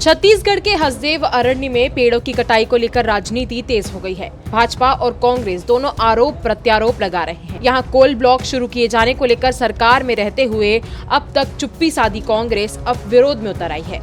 छत्तीसगढ़ के हसदेव अरण्य में पेड़ों की कटाई को लेकर राजनीति तेज हो गई है। भाजपा और कांग्रेस दोनों आरोप प्रत्यारोप लगा रहे हैं। यहाँ कोल ब्लॉक शुरू किए जाने को लेकर सरकार में रहते हुए अब तक चुप्पी साधी कांग्रेस अब विरोध में उतर आई है।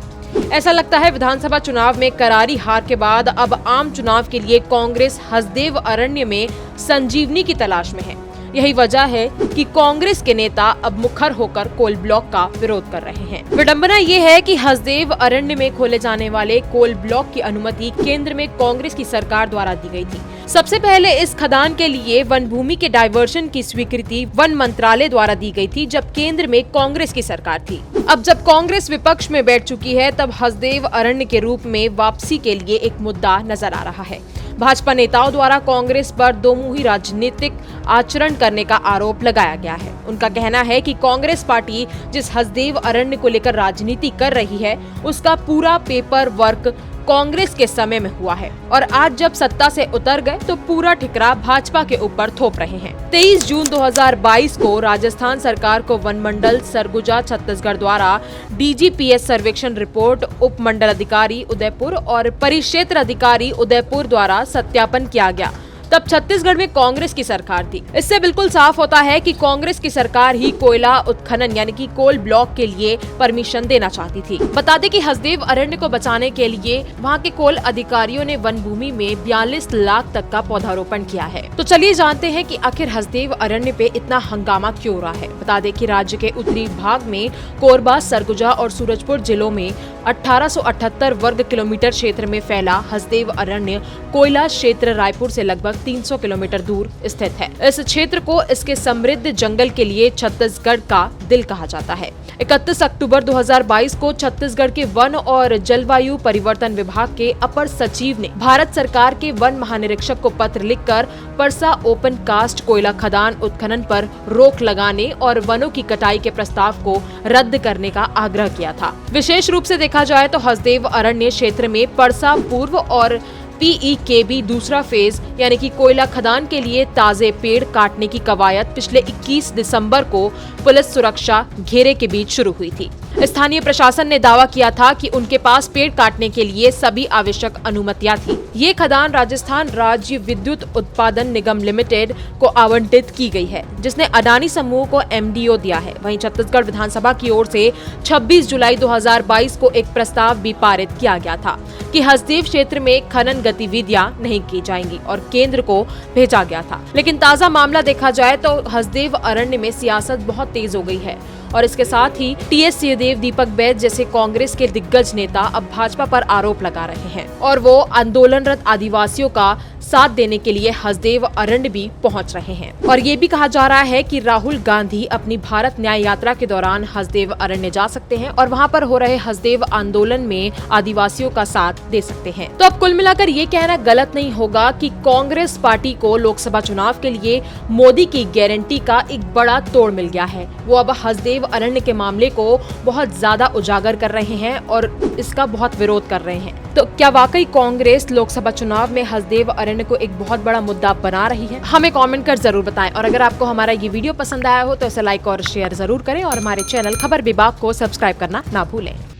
ऐसा लगता है विधानसभा चुनाव में करारी हार के बाद अब आम चुनाव के लिए कांग्रेस हसदेव अरण्य में संजीवनी की तलाश में है। यही वजह है कि कांग्रेस के नेता अब मुखर होकर कोल ब्लॉक का विरोध कर रहे हैं। विडंबना ये है कि हसदेव अरण्य में खोले जाने वाले कोल ब्लॉक की अनुमति केंद्र में कांग्रेस की सरकार द्वारा दी गई थी। सबसे पहले इस खदान के लिए वन भूमि के डायवर्शन की स्वीकृति वन मंत्रालय द्वारा दी गई थी, जब केंद्र में कांग्रेस की सरकार थी। अब जब कांग्रेस विपक्ष में बैठ चुकी है, तब हसदेव अरण्य के रूप में वापसी के लिए एक मुद्दा नजर आ रहा है। भाजपा नेताओं द्वारा कांग्रेस पर दोमुही राजनीतिक आचरण करने का आरोप लगाया गया है। उनका कहना है कि कांग्रेस पार्टी जिस हसदेव अरण्य को लेकर राजनीति कर रही है, उसका पूरा पेपर वर्क कांग्रेस के समय में हुआ है और आज जब सत्ता से उतर गए तो पूरा ठिकरा भाजपा के ऊपर थोप रहे हैं। 23 जून 2022 को राजस्थान सरकार को वन मंडल सरगुजा छत्तीसगढ़ द्वारा डीजीपीएस सर्वेक्षण रिपोर्ट उप मंडल अधिकारी उदयपुर और परिक्षेत्र अधिकारी उदयपुर द्वारा सत्यापन किया गया। तब छत्तीसगढ़ में कांग्रेस की सरकार थी। इससे बिल्कुल साफ होता है कि कांग्रेस की सरकार ही कोयला उत्खनन यानी कि कोल ब्लॉक के लिए परमिशन देना चाहती थी। बता दें कि हसदेव अरण्य को बचाने के लिए वहां के कोल अधिकारियों ने वन भूमि में 42 लाख तक का पौधारोपण किया है। तो चलिए जानते हैं कि आखिर हसदेव अरण्य पे इतना हंगामा क्यों हो रहा है। बता दें कि राज्य के उत्तरी भाग में कोरबा, सरगुजा और सूरजपुर जिलों में 1878 वर्ग किलोमीटर क्षेत्र में फैला हसदेव अरण्य कोयला क्षेत्र रायपुर से लगभग 300 किलोमीटर दूर स्थित है। इस क्षेत्र को इसके समृद्ध जंगल के लिए छत्तीसगढ़ का दिल कहा जाता है। 31 अक्टूबर 2022 को छत्तीसगढ़ के वन और जलवायु परिवर्तन विभाग के अपर सचिव ने भारत सरकार के वन महानिरीक्षक को पत्र लिखकर परसा ओपन कास्ट कोयला खदान उत्खनन पर रोक लगाने और वनों की कटाई के प्रस्ताव को रद्द करने का आग्रह किया था। विशेष रूप से देखा जाए तो हसदेव अरण्य क्षेत्र में परसा पूर्व और PEKB दूसरा फेज यानी कि कोयला खदान के लिए ताजे पेड़ काटने की कवायद पिछले 21 दिसंबर को पुलिस सुरक्षा घेरे के बीच शुरू हुई थी। स्थानीय प्रशासन ने दावा किया था कि उनके पास पेड़ काटने के लिए सभी आवश्यक अनुमतियां थी। ये खदान राजस्थान राज्य विद्युत उत्पादन निगम लिमिटेड को आवंटित की गई है, जिसने अडानी समूह को MDO दिया है। वहीं छत्तीसगढ़ विधानसभा की ओर से 26 जुलाई 2022 को एक प्रस्ताव भी पारित किया गया था कि हसदेव क्षेत्र में खनन गतिविधियां नहीं की जाएंगी और केंद्र को भेजा गया था। लेकिन ताजा मामला देखा जाए तो हसदेव अरण्य में सियासत बहुत तेज हो गई है और इसके साथ ही TS सिंहदेव, दीपक बैज जैसे कांग्रेस के दिग्गज नेता अब भाजपा पर आरोप लगा रहे हैं और वो आंदोलनरत आदिवासियों का साथ देने के लिए हसदेव अरण्य भी पहुंच रहे हैं। और ये भी कहा जा रहा है कि राहुल गांधी अपनी भारत न्याय यात्रा के दौरान हसदेव अरण्य जा सकते हैं और वहां पर हो रहे हसदेव आंदोलन में आदिवासियों का साथ दे सकते हैं। तो अब कुल मिलाकर ये कहना गलत नहीं होगा कि कांग्रेस पार्टी को लोकसभा चुनाव के लिए मोदी की गारंटी का एक बड़ा तोड़ मिल गया है। वो अब हसदेव अरण्य के मामले को बहुत ज्यादा उजागर कर रहे हैं और इसका बहुत विरोध कर रहे हैं। तो क्या वाकई कांग्रेस लोकसभा चुनाव में हसदेव अरण्य को एक बहुत बड़ा मुद्दा बना रही है? हमें कमेंट कर जरूर बताएं और अगर आपको हमारा ये वीडियो पसंद आया हो तो इसे लाइक और शेयर जरूर करें और हमारे चैनल खबर विभाग को सब्सक्राइब करना ना भूलें।